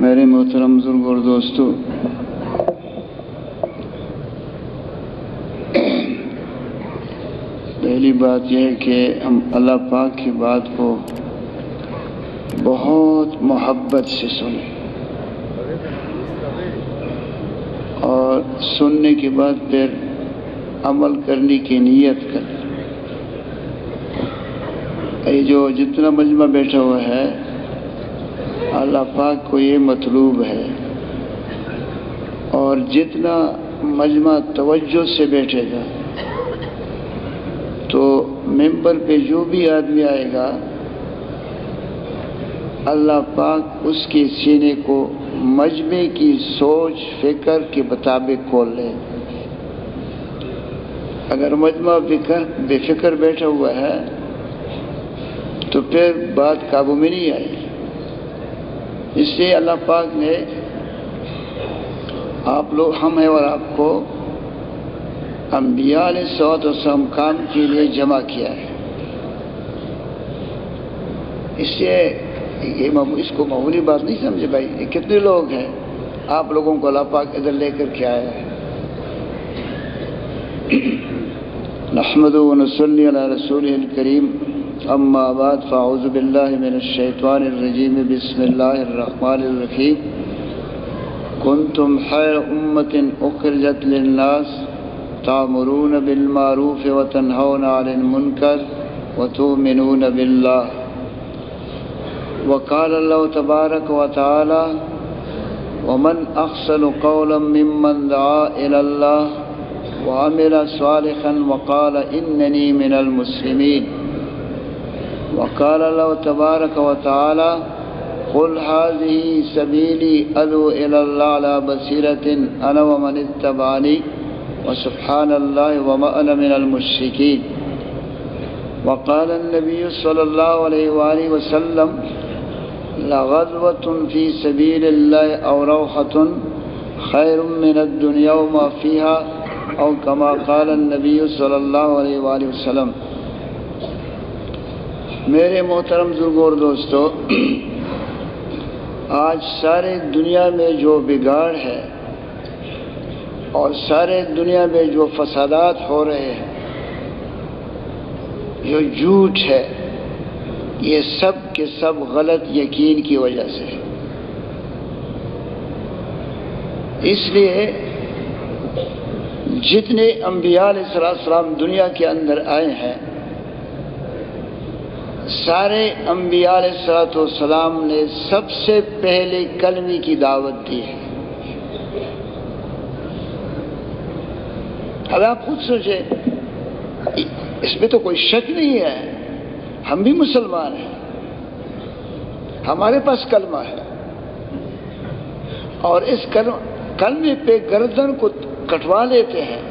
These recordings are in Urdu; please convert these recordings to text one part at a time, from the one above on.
میرے محترم بزرگ اور دوستو، پہلی بات یہ ہے کہ ہم اللہ پاک کی بات کو بہت محبت سے سنیں اور سننے کے بعد پھر عمل کرنے کی نیت کریں۔ یہ جو جتنا مجمع بیٹھا ہوا ہے، اللہ پاک کو یہ مطلوب ہے، اور جتنا مجمع توجہ سے بیٹھے گا تو ممبر پہ جو بھی آدمی آئے گا، اللہ پاک اس کے سینے کو مجمع کی سوچ فکر کے مطابق کھول لے۔ اگر مجمع بے فکر بیٹھا ہوا ہے تو پھر بات قابو میں نہیں آئے گی۔ اس سے اللہ پاک نے آپ لوگ ہم ہیں اور آپ کو انبیاء علیہ الصلوۃ والسلام کام کے لیے جمع کیا ہے۔ اس سے اس کو معمولی بات نہیں سمجھے بھائی، یہ کتنے لوگ ہیں، آپ لوگوں کو اللہ پاک ادھر لے کر کے آیا ہے۔ نحمدہ ونصلی علی رسولہ الکریم، اما بعد فاعوذ باللہ من الشیطان الرجیم، بسم اللہ الرحمن الرحیم۔ کنتم خیر امۃ اخرجت للناس تأمرون بالمعروف وتنہون عن المنکر وتؤمنون باللہ۔ وقال اللہ تبارک وتعالی: ومن احسن قولا ممن دعا الی اللہ وعمل صالحا وقال اننی من المسلمین۔ وقال اللہ تبارک وتعالی: قل هذه سبیلی ادعو الی اللہ علی بصیرۃ انا ومن اتبعنی وسبحان اللہ وما انا من المشرکین۔ وقال النبی صلی اللہ علیہ وآلہ وسلم: لغزوۃ فی سبیل اللہ او روحۃ خیر من الدنیا وما فیها، او کما قال النبی صلی اللہ علیہ وآلہ وسلم۔ میرے محترم بزرگوں اور دوستو، آج سارے دنیا میں جو بگاڑ ہے اور سارے دنیا میں جو فسادات ہو رہے ہیں، جو جھوٹ ہے، یہ سب کے سب غلط یقین کی وجہ سے ہے۔ اس لیے جتنے انبیاء علیہ السلام دنیا کے اندر آئے ہیں، سارے انبیاء علیہ السلام نے سب سے پہلے کلمے کی دعوت دی ہے۔ اب آپ خود سوچیں، اس میں تو کوئی شک نہیں ہے، ہم بھی مسلمان ہیں، ہمارے پاس کلمہ ہے، اور اس کلمے پہ گردن کو کٹوا لیتے ہیں،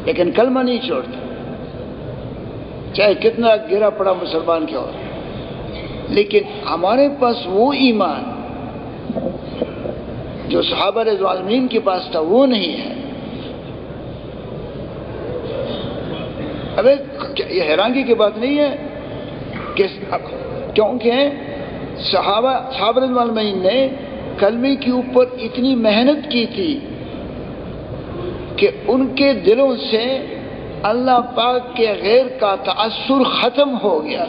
لیکن کلمہ نہیں چھوڑتے، چاہے کتنا گرا پڑا مسلمان کیا ہو۔ لیکن ہمارے پاس وہ ایمان جو صحابہ رضوان اللہ کے پاس تھا، وہ نہیں ہے۔ اب یہ حیرانگی کی بات نہیں ہے کہ کیونکہ صحابہ رضوان اللہ نے کلمے کے اوپر اتنی محنت کی تھی کہ ان کے دلوں سے اللہ پاک کے غیر کا تأثر ختم ہو گیا۔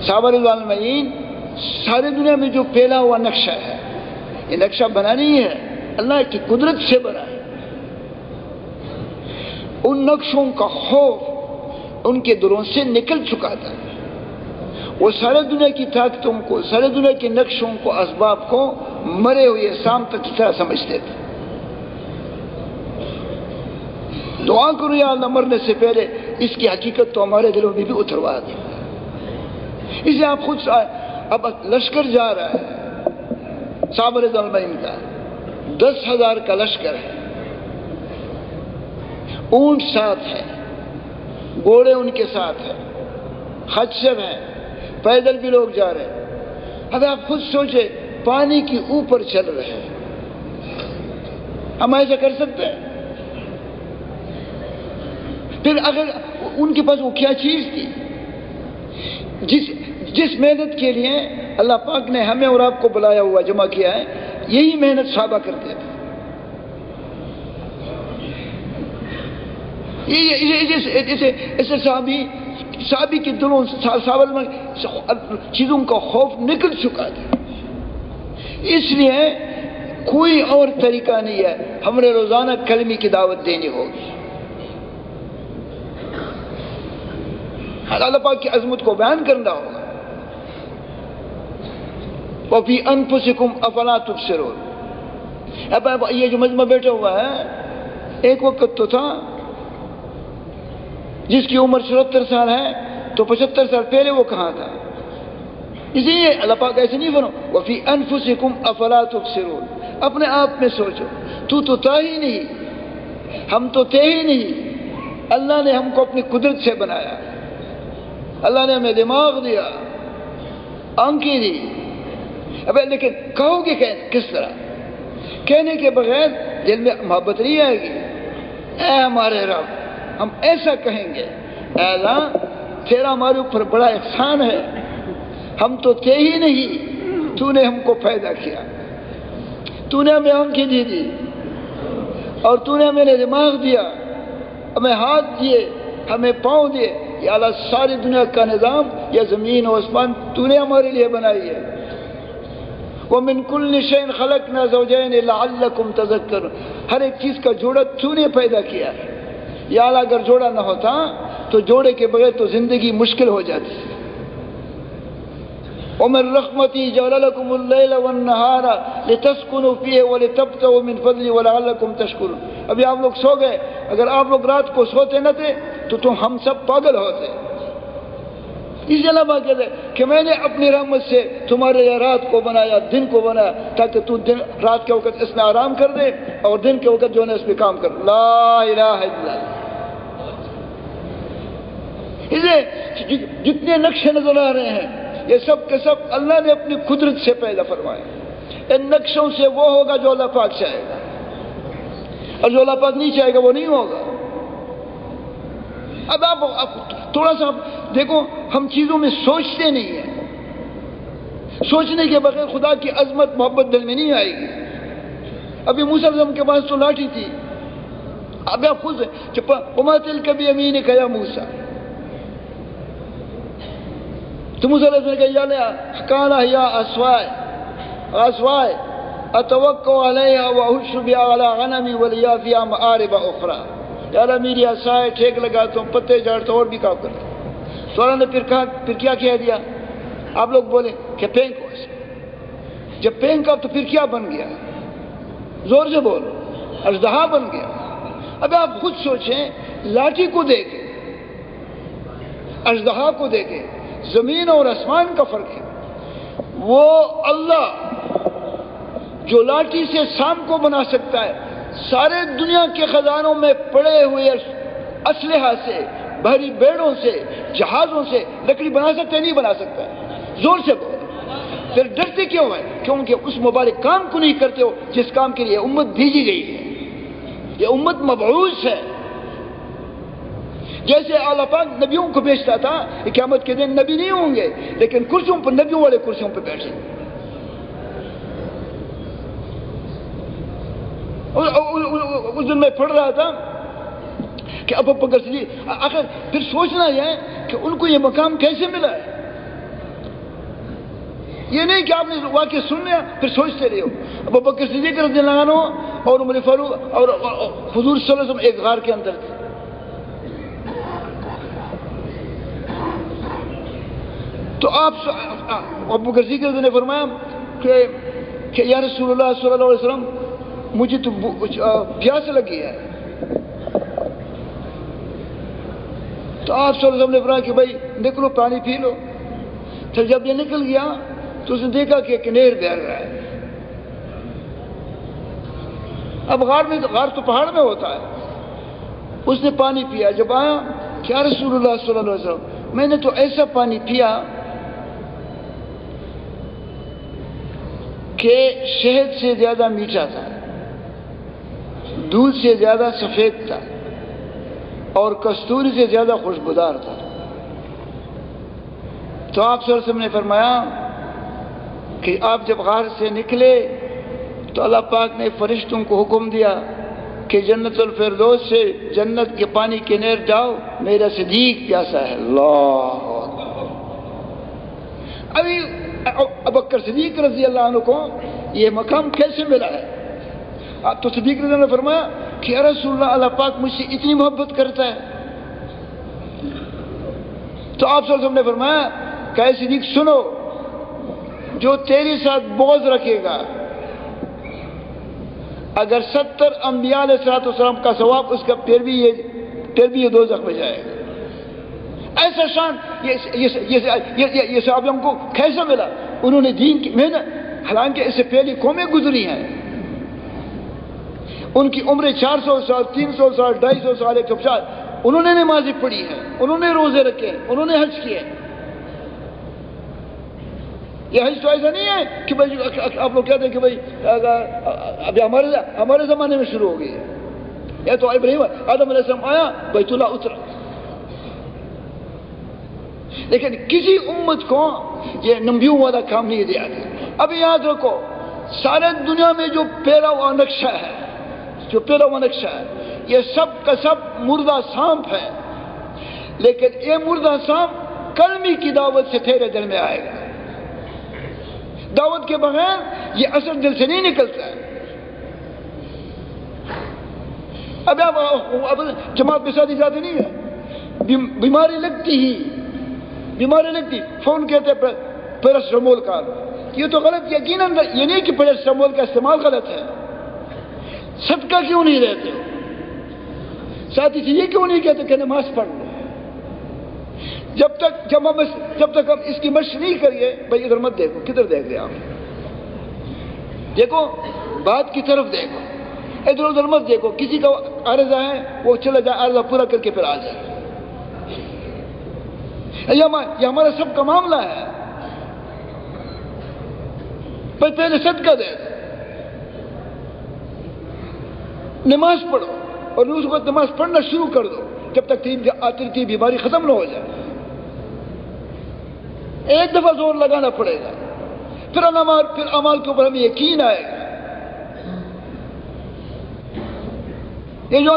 صحابہ رضوان اللہ ساری دنیا میں جو پھیلا ہوا نقشہ ہے، یہ نقشہ بنا نہیں ہے، اللہ کی قدرت سے بنا ہے۔ ان نقشوں کا خوف ان کے دلوں سے نکل چکا تھا، وہ سارے دنیا کی طاقتوں کو، سارے دنیا کے نقشوں کو، اسباب کو مرے ہوئے شام تک کی طرح سمجھتے تھے۔ دعا کرو یا اللہ مرنے سے پہلے اس کی حقیقت تو ہمارے دلوں میں بھی اتروا دے۔ اسے آپ خود اب لشکر جا رہا ہے صحابہ رضوان اللہ کا، 10,000 کا لشکر ہے، اونٹ ساتھ ہے، گھوڑے ان کے ساتھ ہے، خچر ہیں، پیدل بھی لوگ جا رہے ہیں۔ اب آپ خود سوچے، پانی کے اوپر چل رہے ہیں، ہم ایسا کر سکتے ہیں؟ پھر اگر ان کے پاس وہ کیا چیز تھی جس محنت کے لیے اللہ پاک نے ہمیں اور آپ کو بلایا ہوا جمع کیا ہے، یہی محنت صحابہ کرتے تھے. ایسے صحابی کے دلوں صحابہ میں چیزوں کا خوف نکل چکا تھا. اس لیے کوئی اور طریقہ نہیں ہے، ہمیں روزانہ کلمے کی دعوت دینی ہوگی، اللہ پاک کی عظمت کو بیان کرنا ہوگا. وَفِي أَنفُسِكُمْ أَفَلَا تُبْصِرُونَ. اب یہ جو مجمع بیٹھا ہوا ہے، ایک وقت تو تھا جس کی عمر 74 سال ہے تو 75 سال پہلے وہ کہاں تھا؟ اسی لیے اللہ پاک ایسے نہیں فرمایا وَفِي أَنفُسِكُمْ أَفَلَا تُبْصِرُونَ. اپنے آپ میں سوچو، تو تھا ہی نہیں، ہم تو تھے ہی نہیں. اللہ نے ہم کو اپنی قدرت سے بنایا، اللہ نے ہمیں دماغ دیا، آنکھیں دی. اب لیکن کہو گے کس طرح؟ کہنے کے بغیر دل میں محبت نہیں آئے گی. اے ہمارے رب، ہم ایسا کہیں گے، اے اللہ تیرا ہمارے اوپر بڑا احسان ہے، ہم تو تھے ہی نہیں، تو نے ہم کو پیدا کیا، تو نے ہمیں آنکھیں دی اور تو نے ہمیں دماغ دیا، ہمیں ہاتھ دیے، ہمیں پاؤں دیے. یا اللہ ساری دنیا کا نظام، یا زمین و آسمان تو نے ہمارے لیے بنائی ہے. وَمِن كُلِّ شَيْءٍ خَلَقْنَا زَوْجَيْنِ لَعَلَّكُمْ تَذَكَّرُونَ. ہر ایک چیز کا جوڑا تو نے پیدا کیا ہے. یا اللہ اگر جوڑا نہ ہوتا تو جوڑے کے بغیر تو زندگی مشکل ہو جاتی. وَمِن رَحْمَتِهِ جَعَلَ لَكُمُ اللَّيْلَ وَالنَّهَارَ لِتَسْكُنُوا فِيهِ وَلِتَبْتَغُوا مِن فَضْلِهِ وَلَعَلَّكُمْ تَشْكُرُونَ. ابھی آپ لوگ سو گئے، اگر آپ لوگ رات کو سوتے نہ تھے تو ہم سب پاگل ہوتے. اس لیے اللہ پاک کہتے ہیں کہ میں نے اپنی رحمت سے تمہارے لیے رات کو بنایا، دن کو بنایا، تاکہ تو رات کے وقت اس میں آرام کر دے اور دن کے وقت جو ہے اس پہ کام کر. لا الہ الا اللہ. اسے جتنے نقشے نظر آ رہے ہیں یہ سب کے سب اللہ نے اپنی قدرت سے پیدا فرمائے. ان نقشوں سے وہ ہوگا جو اللہ پاک چاہے گا، اور جو اللہ پاک نہیں چاہے گا وہ نہیں ہوگا. اب آپ تھوڑا سا دیکھو، ہم چیزوں میں سوچتے نہیں ہیں. سوچنے کے بغیر خدا کی عظمت محبت دل میں نہیں آئے گی. ابھی موسیٰ علیہ السلام کے پاس تو لاٹھی تھی. اب آپ خود وَمَا تِلْكَ بِيَمِينِكَ يَا مُوسَىٰ. تو موسیٰ علیہ السلام نے کہا قَالَ هِيَ عَصَايَ أَتَوَكَّلُ عَلَيْهَا وَأَهُشُّ بِهَا عَلَىٰ غَنَمِي وَلِيَ فِيهَا مَآرِبَ أُخْرَىٰ. یا اللہ میری عصائے ٹھیک لگاتا ہوں، پتے جھاڑتا ہوں اور بھی کام کرتا ہوں. تو اللہ نے پھر کیا کہہ دیا؟ آپ لوگ بولے کہ پھینکو اسے. جب پھینکا تو پھر کیا بن گیا؟ زور سے بولو. اژدہا بن گیا. اب آپ خود سوچیں، لاٹھی کو دیکھیں، اژدہا کو دیکھیں، زمین اور آسمان کا فرق ہے. وہ اللہ جو لاٹھی سے سام کو بنا سکتا ہے، سارے دنیا کے خزانوں میں پڑے ہوئے اسلحہ سے، بحری بیڑوں سے، جہازوں سے لکڑی بنا سکتا ہے؟ نہیں بنا سکتا ہے. زور سے بولو. پھر ڈرتے کیوں ہیں؟ کیونکہ اس مبارک کام کو نہیں کرتے ہو جس کام کے لیے امت بھیجی گئی ہے. یہ امت مبعوث ہے. جیسے اللہ پاک نبیوں کو بھیجتا تھا، قیامت کے دن نبی نہیں ہوں گے لیکن کرسیوں پر، نبیوں والے کرسیوں پہ بیٹھیں گے. اس دن میں پڑھ رہا تھا کہ ابو بکر صدیق، آخر پھر سوچنا یہ ہے کہ ان کو یہ مقام کیسے ملا ہے. یہ نہیں کہ آپ نے واقعہ سن لیا پھر سوچتے رہے ہو. ابو بکر صدیق رضی اللہ عنہ اور عمر فاروق اور حضور صلی اللہ علیہ وسلم ایک غار کے اندر تھے. تو آپ ابو بکر صدیق نے فرمایا کہ یا رسول اللہ صلی اللہ علیہ وسلم مجھے تو پیاس لگی ہے. تو آپ صلی اللہ علیہ وسلم نے فرمایا کہ بھائی نکلو پانی پی لو. تو جب یہ نکل گیا تو اس نے دیکھا کہ ایک نہر بہہ رہا ہے. اب غار تو پہاڑ میں ہوتا ہے. اس نے پانی پیا. جب آیا کہ یا رسول اللہ صلی اللہ علیہ وسلم میں نے تو ایسا پانی پیا کہ شہد سے زیادہ میٹھا تھا، دودھ سے زیادہ سفید تھا اور کستوری سے زیادہ خوشبودار تھا. تو آپ صلی اللہ علیہ وسلم نے فرمایا کہ آپ جب غار سے نکلے تو اللہ پاک نے فرشتوں کو حکم دیا کہ جنت الفردوس سے جنت کے پانی کی نہر جاؤ، میرا صدیق پیاسا ہے۔ اللہ اکبر۔ ابھی ابوبکر صدیق رضی اللہ عنہ کو یہ مقام کیسے ملا ہے؟ تو صدیق رضی اللہ عنہ نے فرمایا کہ یا رسول اللہ، اللہ پاک مجھ سے اتنی محبت کرتا ہے۔ تو آپ صلی اللہ علیہ وسلم نے فرمایا کہ اے صدیق سنو، جو تیرے ساتھ بغض رکھے گا، اگر 70 انبیاء علیہ السلام کا ثواب اس کا پھر بھی یہ دوزخ میں جائے گا۔ ایسا شان یہ صحابیوں کو کیسا ملا؟ انہوں نے دین کی محنت، حالانکہ اس سے پہلی قومیں گزری ہیں، ان کی عمریں 400 سال، 300 سال، 250 سال، 100 سال، انہوں نے نمازیں پڑھی ہیں، انہوں نے روزے رکھے ہیں، انہوں نے حج کیے۔ یہ حج تو ایسا نہیں ہے کہ بھائی آپ لوگ کہتے ہیں کہ بھائی ابھی ہمارے زمانے میں شروع ہو گئی ہے۔ یہ تو ابراہیم آدم علیہ السلام آیا، بیت اللہ اترا۔ لیکن کسی امت کو یہ نبیوں والا کام نہیں دیا گیا۔ اب یاد رکھو، سارے دنیا میں جو پیرا ہوا نقشہ ہے، یہ سب کا سب مردہ سانپ ہے، لیکن یہ مردہ سانپ کلمی کی دعوت سے تیرے دل میں آئے گا۔ دعوت کے بغیر یہ اثر دل سے نہیں نکلتا ہے۔ اب جماعت میں شادی جاتی نہیں ہے، بیماری لگتی فون کہتے ہیں پیراسٹامول کا، یہ تو غلط، یقیناً یہ نہیں کہ پیراسٹامول کا استعمال غلط ہے۔ صدقہ کیوں نہیں رہتے؟ ساتھی سے یہ کیوں نہیں کہتے کہ نماز پڑھ لو؟ جب تک ہم اس کی مشق نہیں کریے، بھائی ادھر مت دیکھو، کدھر دیکھ رہے آپ؟ دیکھو بات کی طرف دیکھو، ادھر ادھر مت دیکھو۔ کسی کا عارضہ ہے وہ چلا جائے، عارضہ پورا کر کے پھر آ جائے۔ یہ ہمارا سب کا معاملہ ہے۔ پہلے صدقہ دے، نماز پڑھو، اور اس وقت نماز پڑھنا شروع کر دو جب تک تیری بیماری ختم نہ ہو جائے۔ ایک دفعہ زور لگانا پڑے گا، پھر اعمال کے اوپر ہمیں یقین آئے گا۔ یہ جو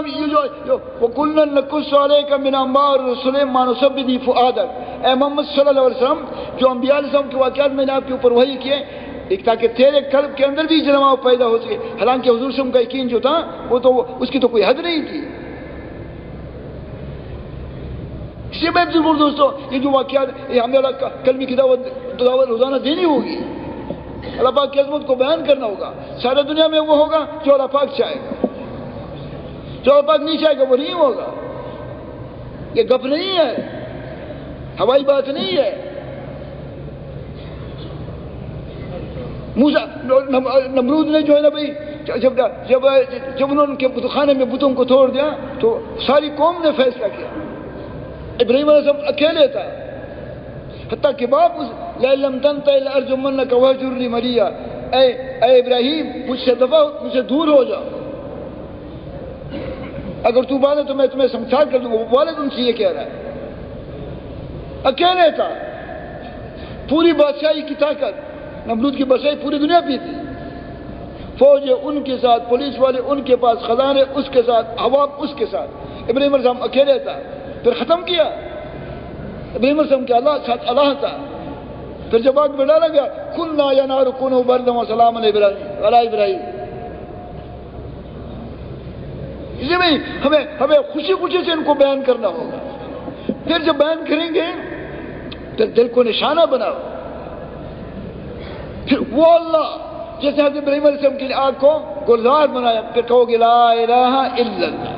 وَكُلًّا نَقُصُّ عَلَيْكَ مِنْ أَنْبَاءِ الرُّسُلِ مَا نُثَبِّتُ بِهِ فُؤَادَكَ۔ اے محمد صلی اللہ علیہ وسلم، جو انبیاء علیہ السلام کے واقعات میں نے آپ کے اوپر وحی کیے، ایک تاکہ تیرے قلب کے اندر بھی جلواؤ پیدا ہو سکے۔ حالانکہ حضور صلی اللہ علیہ وسلم کا یقین جو تھا وہ تو اس کی تو کوئی حد نہیں تھی۔ اسی میں دوستو، یہ جو واقعات ہمیں اللہ کا کلمے کی دعوت روزانہ دینی ہوگی، اللہ پاک کی عظمت کو بیان کرنا ہوگا۔ سارے دنیا میں وہ ہوگا جو اللہ پاک چاہے گا، جو اللہ پاک نہیں چاہے گا وہ نہیں ہوگا۔ یہ گپ نہیں ہے، ہوائی بات نہیں ہے۔ نمرود نے جو ہے نا بھائی، جب انہوں نے خانے میں بتوں کو توڑ دیا تو ساری قوم نے فیصلہ کیا۔ ابراہیم علیہ السلام اکیلے تھا، حتیٰ کہ باپ لَئِن تَنْتَهِ لَأَرْجُمَنَّكَ وَاهْجُرْنِي مَلِيًّا، اے ابراہیم مجھ سے دور ہو جاؤ، اگر تو مانے تو میں تمہیں سمجھا کر دوں گا۔ وہ والد ان سے یہ کہہ رہا ہے، اکیلے تھا، پوری بادشاہی کی طاقت، نمرود کی بادشاہی پوری دنیا پہ تھی، فوجیں ان کے ساتھ، پولیس والے ان کے پاس، خزانے اس کے ساتھ، عوام اس کے ساتھ۔ ابراہیم علیہ السلام اکیلے تھا، پھر ختم کیا۔ ابراہیم علیہ السلام کے ساتھ اللہ تھا، پھر جب آگ میں ڈالا گیا، قُلْنَا يَا نَارُ كُونِي بَرْدًا وَسَلَامًا عَلَىٰ إِبْرَاهِيمَ۔ اسی میں ہمیں خوشی سے ان کو بیان کرنا ہوگا۔ پھر جب بیان کریں گے پھر دل کو نشانہ بناؤ۔ پھر وہ اللہ جیسے حضرت ابراہیم علیہ السلام کی آگ کو گلزار بنایا، پھر کہو گے لا الہ الا اللہ،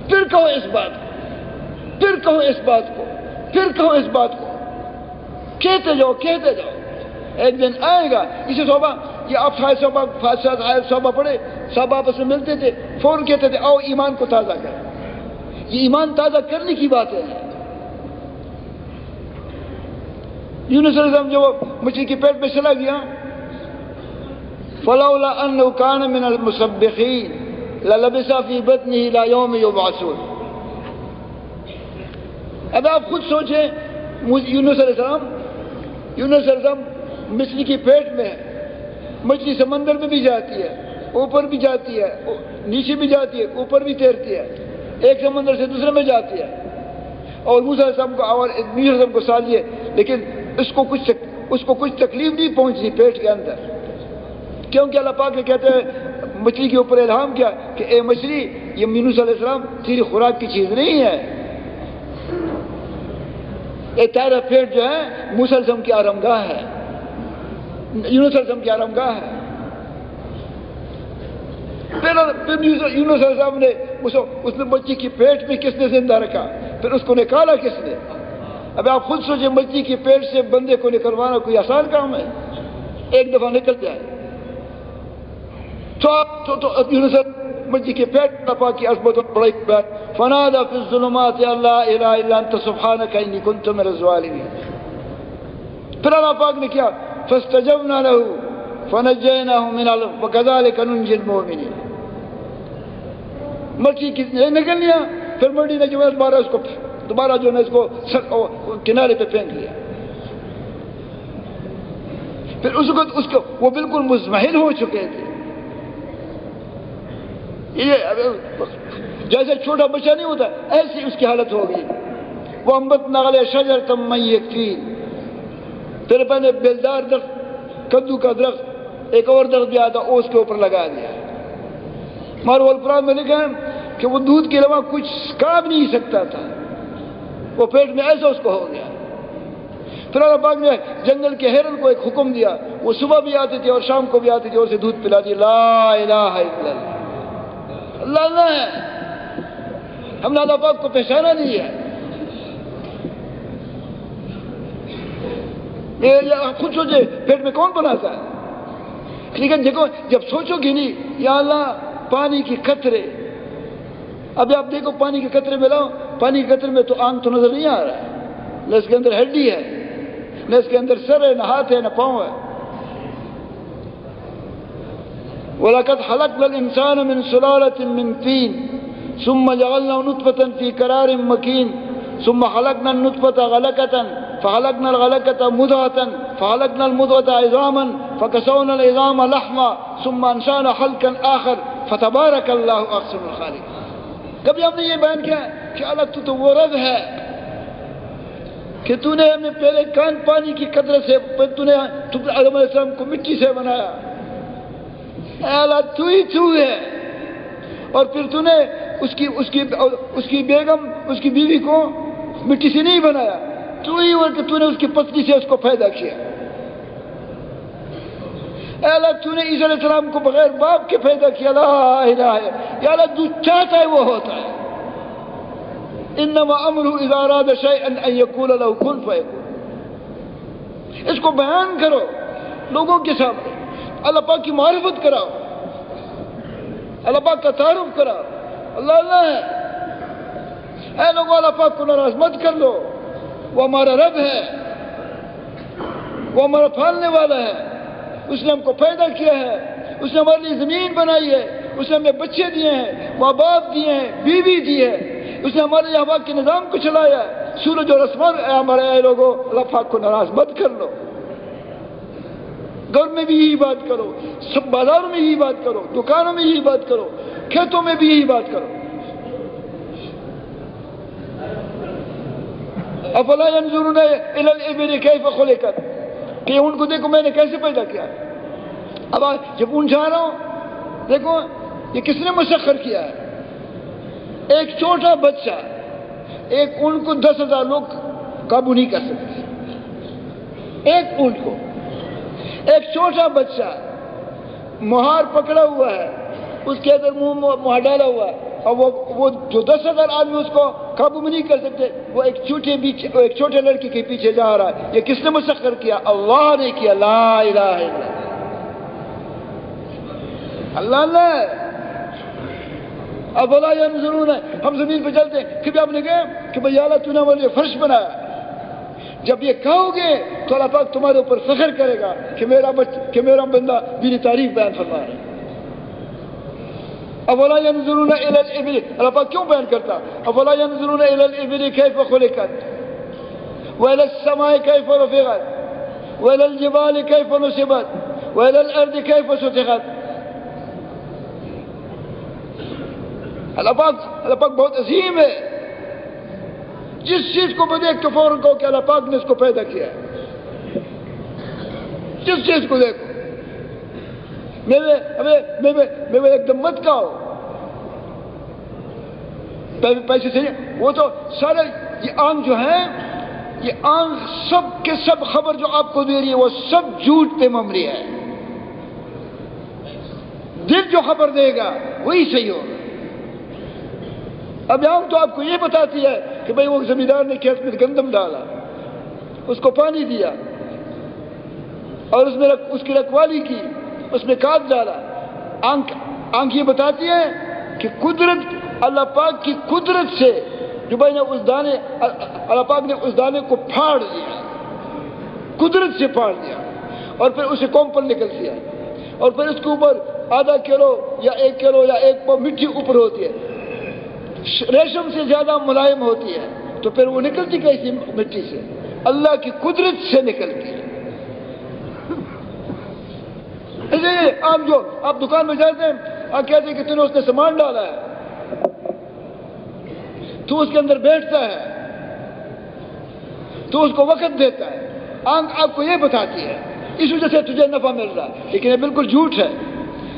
پھر کہو اس بات کو، پھر کہو اس بات کو، پھر کہو اس بات کو، کہتے جاؤ۔ ایک دن آئے گا۔ اسی صحابہ، یہ آپ صحابہ پڑھے، صحابہ آپس میں ملتے تھے، فوراً کہتے تھے آؤ ایمان کو تازہ کریں۔ یہ ایمان تازہ کرنے کی بات ہے۔ یونس علیہ السلام جو مچھلی کے پیٹ میں چلا گیا، فلولا انه كان من المسبحين للبث في بطنه الى يوم يبعثون۔ اب آپ خود سوچیں، یونس علیہ السلام مچھلی کے پیٹ میں ہے، مچھلی سمندر میں بھی جاتی ہے، اوپر بھی جاتی ہے، نیچے بھی جاتی ہے، اوپر بھی تیرتی ہے، ایک سمندر سے دوسرے میں جاتی ہے، اور موسیٰ علیہ السلام کو ساتھ لیے، لیکن اس کو کچھ تکلیف نہیں پہنچی پیٹ کے اندر، کیونکہ اللہ پاک نے کہتے ہیں مچھلی کے اوپر الہام کیا کہ اے مچھلی، یہ یونس علیہ السلام تیری خوراک کی چیز نہیں ہے، یہ تیرا پیٹ جو ہے موسیٰ علیہ السلام کی آرامگاہ ہے، یونس علیہ السلام کی آرامگاہ ہے۔ پھر یونس علیہ السلام نے اس نے مچھلی کی پیٹ میں کس نے زندہ رکھا، پھر اس کو نکالا کس نے؟ اب آپ خود سوچیں، مچھلی کی پیٹ سے بندے کو نکلوانا کوئی آسان کام ہے؟ ایک دفعہ نکل جائے تو یونس مچھلی کے پیٹ نپا کی عظمت اور بڑائی کی بات، فنادى في الظلمات ان لا اله الا انت سبحانك اني كنت من الظالمين۔ پھر اللہ پاک نے کیا، فاستجبنا له فنجيناه من الغم وكذلك ننجي المؤمنين۔ مچھلی نے نکل لیا، پھر مچھلی نے جو ہے دوبارہ جو ہے اس کو کنارے پہ پھینک لیا، پھر اس کو وہ بالکل مزمحل ہو چکے تھے، یہ جیسے چھوٹا بچہ نہیں ہوتا ایسی اس کی حالت ہو گئی۔ وَأَنبَتْنَا عَلَيْهِ شَجَرَةً مِّن يَقْطِينٍ، پھر میں نے بیلدار درخت، کدو کا درخت، ایک اور درخت بھی آتا اس کے اوپر لگا دیا۔ مارو القرآن میں لکھا ہے کہ وہ دودھ کے علاوہ کچھ کام نہیں سکتا تھا، وہ پیٹ میں ایسا اس کو ہو گیا۔ پھر اللہ پاک نے جنگل کے ہرن کو ایک حکم دیا، وہ صبح بھی آتی تھی اور شام کو بھی آتی تھی اور اسے دودھ پلاتی، لا الہ الا اللہ، اللہ اللہ ہے۔ ہم نے اللہ پاک کو پہچانا نہیں ہے۔ خود سوچے پیٹ میں کون بناتا ہے؟ لیکن دیکھو جب سوچو گی نہیں، یا اللہ پانی کی قطرے، ابھی آپ دیکھو پانی کے قطرے میں لاؤ، پانی کے قطرے میں تو آنکھ تو نظر نہیں آ رہا ہے، نہ اس کے اندر ہڈی ہے، نہ اس کے اندر سر ہے، نہ ہاتھ ہے، نہ پاؤں ہے۔ وَلَقَدْ خَلَقْنَا الْإِنسَانَ مِنْ سُلَالَةٍ مِّن طِينٍ ثُمَّ جَعَلْنَاهُ نُطْفَةً فِي قَرَارٍ مَّكِينٍ ثُمَّ خَلَقْنَا النُّطْفَةَ عَلَقَةً فَخَلَقْنَا الْعَلَقَةَ مُضْغَةً فَخَلَقْنَا الْمُضْغَةَ عِظَامًا فَكَسَوْنَا الْعِظَامَ لَحْمًا ثُمَّ أَنشَأْنَا خَلْقًا آخَرَ فَتَبَارَكَ اللَّهُ أَحْسَنُ الْخَالِقِينَ۔ کبھی ہم نے یہ بیان کیا کہ اللہ تو وہ رب ہے کہ تو نے ہمیں پہلے کان پانی کی قطرے سے، پھر تو نے آدم علیہ السلام کو مٹی سے بنایا، اے اللہ تو ہی تو ہے، اور پھر تو نے اس کی بیگم، اس کی بیوی کو مٹی سے نہیں بنایا، تو ہی اور کہ تو نے اس کی پتلی سے اس کو پیدا کیا۔ اے اللہ تو نے عیسیٰ علیہ السلام کو بغیر باپ کے پیدا کیا، لا الہ ہے، یا اللہ جو چاہتا ہے وہ ہوتا ہے، انما امره اذا اراد شيئا ان يقول له كن فيكون۔ اس کو بیان کرو لوگوں کے سامنے، اللہ پاک کی معرفت کراؤ، اللہ پاک کا تعارف کراؤ، اللہ اللہ ہے۔ اے لوگوں اللہ پاک کو ناراض مت کر لو، وہ ہمارا رب ہے، وہ ہمارا پالنے والا ہے، اس نے ہم کو پیدا کیا ہے، اس نے ہمارے لیے زمین بنائی ہے، اس نے ہمیں بچے دیے ہیں، ماں باپ دیے ہیں، بیوی دی ہے، اس نے ہمارے لیے ہوا کے نظام کو چلایا ہے، سورج اور آسمان۔ ہمارے اے لوگوں اللہ پاک کو ناراض مت کر لو، گھر میں بھی یہی بات کرو، سب بازاروں میں یہی بات کرو، دکانوں میں یہی بات کرو، کھیتوں میں بھی یہی بات کرو۔ افلا ينظرون الى الابل كيف خلقت، کہ ان کو دیکھو میں نے کیسے پیدا کیا۔ اب جب اون جا رہا ہوں، دیکھو یہ کس نے مسخر کیا ہے، ایک چھوٹا بچہ، ایک اونٹ کو 10,000 لوگ قابو نہیں کر سکتے، ایک اونٹ کو، ایک چھوٹا بچہ مہار پکڑا ہوا ہے، اس کے اندر مہار ڈالا ہوا ہے، اور وہ جو 10,000 آدمی اس کو قابو میں نہیں کر سکتے، وہ ایک چھوٹے لڑکی کے پیچھے جا رہا ہے۔ یہ کس نے مسخر کیا؟ اللہ نے کیا، لا الہ الا اللہ، اللہ اللہ۔ افلا ينظرون، ہم زمین پہ چلتے ہیں، کبھی آپ نے کہا کہ بھئی اللہ تو نے ہمارے لیے فرش بنایا، جب یہ کہو گے تو اللہ پاک تمہارے اوپر فخر کرے گا کہ میرا بندہ دینی تعریف بیان فرما رہا ہے۔ افلا ينظرون الى الابل، اللہ پاک کیوں بیان کرتا؟ افلا ينظرون الى الابل كيف خلقت والى السماء كيف رفعت وَإِلَى الْجِبَالِ كَيْفَ نُصِبَتْ وَإِلَى الْأَرْضِ كَيْفَ سُطِحَتْ. اللہ پاک بہت عظیم ہے. جس چیز کو دیکھ تو فوراً کہو کہ اللہ پاک نے اس کو پیدا کیا ہے. جس چیز کو دیکھو میں ایک دم مت کہو پیسے سے. وہ تو سارے یہ آنکھ جو ہیں، یہ آنکھ سب کے سب خبر جو آپ کو دے رہی ہے وہ سب جھوٹ پہ مبنی ہے. دل جو خبر دے گا وہی صحیح ہوگا. اب آنکھ تو آپ کو یہ بتاتی ہے کہ بھئی وہ زمیندار نے کھیت میں گندم ڈالا، اس کو پانی دیا اور اس کی رکھوالی کی، اس میں کھاد ڈالا. آنکھ یہ بتاتی ہے کہ قدرت، اللہ پاک کی قدرت سے جو بھائی نے اس دانے، اللہ پاک نے اس دانے کو پھاڑ دیا، قدرت سے پھاڑ دیا اور پھر اسے کوم پر نکل دیا اور پھر اس کے اوپر آدھا کلو یا 1 کلو یا 1 پاؤ مٹی اوپر ہوتی ہے، ریشم سے زیادہ ملائم ہوتی ہے. تو پھر وہ نکلتی کیسی مٹی سے؟ اللہ کی قدرت سے نکلتی ہے. آپ دکان میں جاتے ہیں، آپ کہتے ہیں کہ تم نے اس نے سامان ڈالا ہے، تو اس کے اندر بیٹھتا ہے، تو اس کو وقت دیتا ہے. آنکھ آپ کو یہ بتاتی ہے، اس وجہ سے تجھے نفع مل رہا ہے، لیکن یہ بالکل جھوٹ ہے.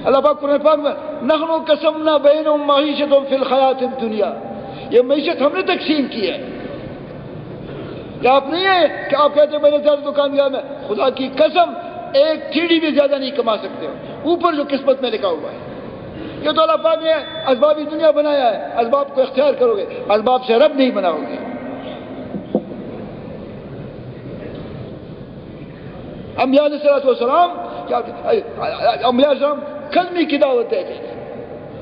اللہ پاک قرآن پاک میں نحن قسمنا بینہم معیشتہم فی الحیات الدنیا، یہ معیشت ہم نے تقسیم کی ہے. کیا آپ نہیں ہے کہ آپ کہتے ہیں میں نے زیادہ دکان گیا، میں خدا کی قسم 1 ٹھیڑی بھی زیادہ نہیں کما سکتے ہو اوپر جو قسمت میں لکھا ہوا ہے. یہ تو اللہ پاک نے اسبابی دنیا بنایا ہے، اسباب کو اختیار کرو گے، اسباب سے رب نہیں بناؤ گے. انبیاء علیہ السلام کلمے کی دعوت دیتے تھے،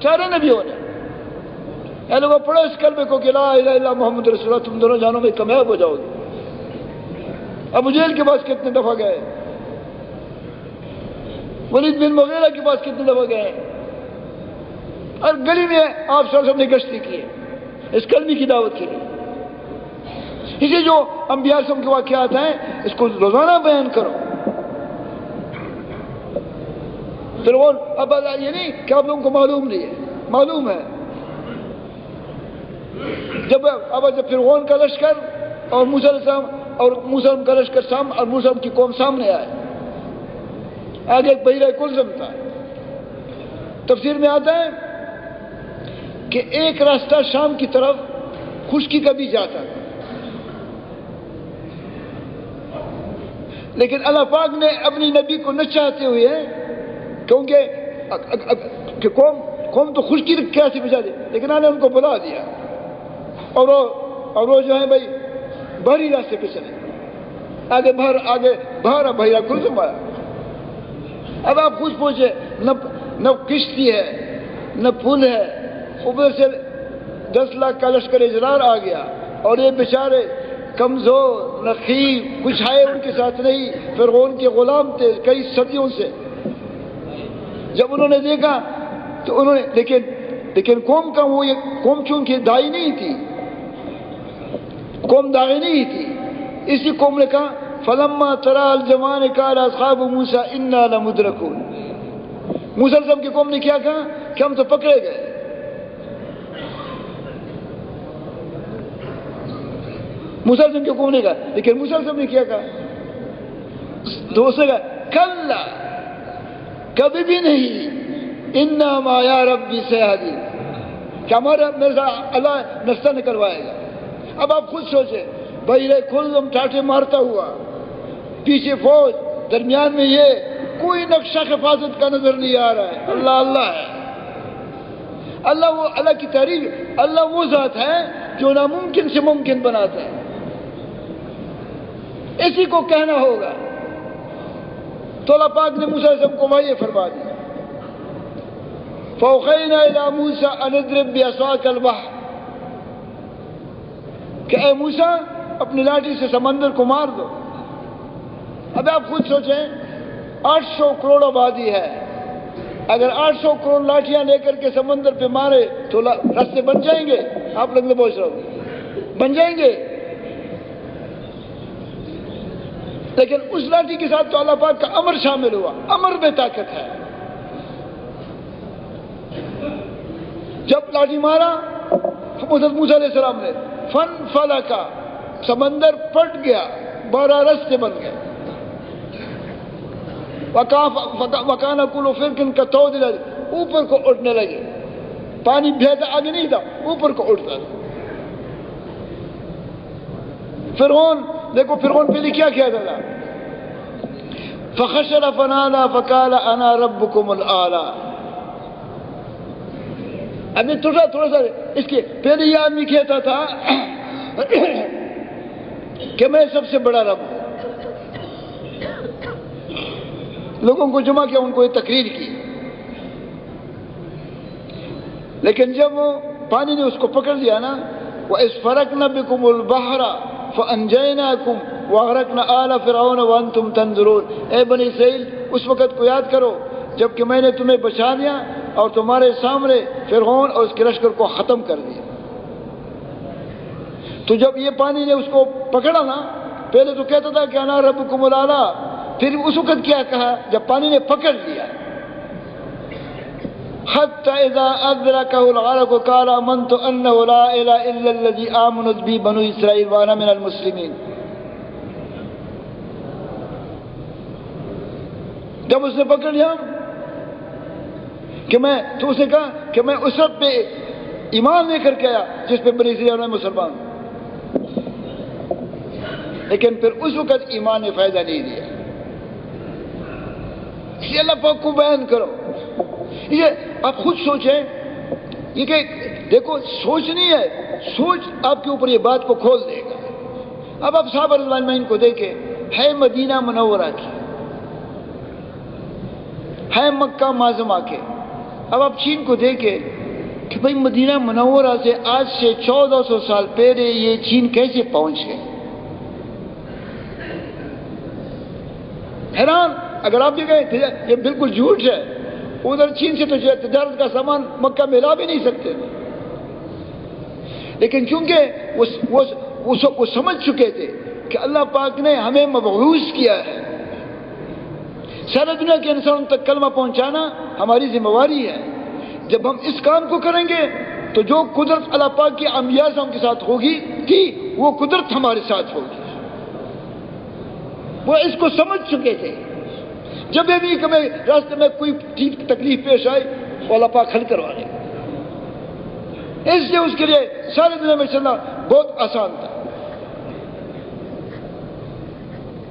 سارے نبیوں نے. اے لوگوں پڑھو اس کلمے کو کہ لا الہ الا محمد رسول اللہ، تم دونوں جانوں میں کامیاب ہو جاؤ گے. ابو جہل کے پاس کتنے دفعہ گئے، ولید بن مغیرہ کے پاس کتنے دفعہ گئے، اور گلی میں آپ صلی اللہ علیہ وسلم نے گشتی کی ہے اس کلمے کی دعوت کے لیے. اسی جو انبیاء علیہ السلام کے واقعات ہیں اس کو روزانہ بیان کرو. پھر وہ اب یہ نہیں کہ آپ لوگوں کو معلوم نہیں ہے، معلوم ہے. جب فرعون کا لشکر اور موسیٰ علیہ السلام اور موسیٰ کا لشکر اور موسیٰ کی قوم سامنے آئے، آگے ایک بحیرہ کلثم تھا. تفسیر میں آتا ہے کہ ایک راستہ شام کی طرف خشکی کا بھی جاتا ہے، لیکن اللہ پاک نے اپنی نبی کو نہ چاہتے ہوئے، کیونکہ قوم تو خشکی کیسے بجا دے، لیکن اللہ نے ان کو بلا دیا اور وہ جو ہے بھائی بحری راستے پہ چلے. آگے باہر بحیرہ کلثم آیا. اب آپ خود پوچھے، نہ کشتی ہے نہ پل ہے، اوپر سے 10 لاکھ کا لشکر اجرار آ گیا اور یہ بیچارے کمزور نخیب، کچھ ہے ان کے ساتھ نہیں، فرعون کے غلام تھے کئی صدیوں سے. جب انہوں نے دیکھا تو انہوں نے لیکن قوم کا وہ یہ قوم چونکہ دائی نہیں تھی، قوم داغی نہیں تھی، اسی قوم نے کہا فلما ترى الجمعان قال اصحاب موسى انا لمدركون. موسیٰ علیہ السلام کی قوم نے کیا کہا کہ ہم تو پکڑے گئے. موسیٰ علیہ السلام کی قوم نے کہا، لیکن موسیٰ علیہ السلام نے کیا کہا؟ دوسرے کہا کلا، کبھی بھی نہیں، انا معیا ربی سیہدین، کہ ہمارا میرے ساتھ اللہ نقشہ نکلوائے گا. اب آپ خود سوچیں، بحیرہ کلثم ٹاٹے مارتا ہوا، پیچھے فوج، درمیان میں یہ، کوئی نقشہ حفاظت کا نظر نہیں آ رہا ہے. اللہ اللہ ہے. اللہ کی تعریف، اللہ وہ ذات ہے جو ناممکن سے ممکن بناتا ہے. اسی کو کہنا ہوگا. تو اللہ پاک نے موسیٰ علیہ السلام کو واضح فرما دیا، فَأَوْحَيْنَا إِلَىٰ مُوسَىٰ أَنِ اضْرِب بِّعَصَاكَ الْبَحْرَ، کہ اے موسیٰ اپنی لاٹھی سے سمندر کو مار دو. اب آپ خود سوچیں، 800 کروڑ آبادی ہے، اگر 800 کروڑ لاٹھیاں لے کر کے سمندر پہ مارے تو راستے بن جائیں گے؟ آپ لوگ نے پوچھ رہے ہو، بن جائیں گے؟ لیکن اس لاٹھی کے ساتھ تو اللہ پاک کا امر شامل ہوا، امر میں طاقت ہے۔ جب لاٹھی مارا حضرت موسیٰ علیہ السلام نے، فن فلکا، سمندر پھٹ گیا، 12 رستے بن گئے، وکان کل فرق کالطود العظیم، اوپر کو اٹھنے لگے، پانی بہتا آگے نہیں تھا، اوپر کو اٹھتا تھا۔ فرعون دیکھو، فرعون پہلے کیا کہتا تھا؟ فخشر فنادى فقال انا ربكم الاعلى۔ ابھی تھوڑا سا اس کے پہلے یہ آدمی کہتا تھا کہ میں سب سے بڑا رب ہوں، لوگوں کو جمع کیا، ان کو یہ تقریر کی، لیکن جب پانی نے اس کو پکڑ لیا نا، وَإِذْ فَرَقْنَا بِكُمُ الْبَحْرَ فَأَنْجَيْنَاكُمْ وَأَغْرَقْنَا آلَ فِرْعَوْنَ وَأَنْتُمْ تَنظُرُونَ۔ اے بنی اسرائیل، اس وقت کو یاد کرو جب کہ میں نے تمہیں بچا لیا اور تمہارے سامنے فرعون اور اس کے لشکر کو ختم کر دیا۔ تو جب یہ پانی نے اس کو پکڑا نا، پہلے تو کہتا تھا کہ انا ربکم الاعلی، پھر اس وقت کیا کہا جب پانی نے پکڑ لیا؟ حتی اذا ادرکہ الغرق قال آمنت انہ لا الہ الا الذی آمنت بی بنو اسرائیل وانا من المسلمین۔ جب اس نے پکڑ لیا کہ میں، تو اس نے کہا کہ میں اس رب پہ ایمان لے کر کے آیا جس پہ بنی اسرائیل میں مسلمان، لیکن پھر اس وقت ایمان نے فائدہ نہیں دیا۔ اس لیے اللہ پاک کو بیان کرو۔ یہ آپ خود سوچیں، یہ کہ دیکھو سوچ نہیں ہے، سوچ آپ کے اوپر یہ بات کو کھول دے گا۔ اب آپ صحابہ رضوان اللہ کو دیکھیں، ہے مدینہ منورہ کی، ہے مکہ معظمہ کے۔ اب آپ چین کو دیکھیں کہ بھئی مدینہ منورہ سے آج سے 1400 سال پہلے یہ چین کیسے پہنچ گئے؟ حیران۔ اگر آپ یہ کہیں یہ بالکل جھوٹ ہے، ادھر چین سے تو تجارت کا سامان مکہ میں لا بھی نہیں سکتے، لیکن چونکہ وہ سمجھ چکے تھے کہ اللہ پاک نے ہمیں مبعوث کیا ہے، سارے دنیا کے انسانوں تک کلمہ پہنچانا ہماری ذمہ داری ہے۔ جب ہم اس کام کو کریں گے تو جو قدرت اللہ پاک کی انبیاء سے ہم کے ساتھ ہوگی تھی، وہ قدرت ہمارے ساتھ ہوگی۔ وہ اس کو سمجھ چکے تھے۔ جب بھی ہمیں راستے میں کوئی تکلیف پیش آئے وہ اللہ پاک حل کروا لے، اس لیے اس کے لیے سارے دنیا میں چلنا بہت آسان تھا۔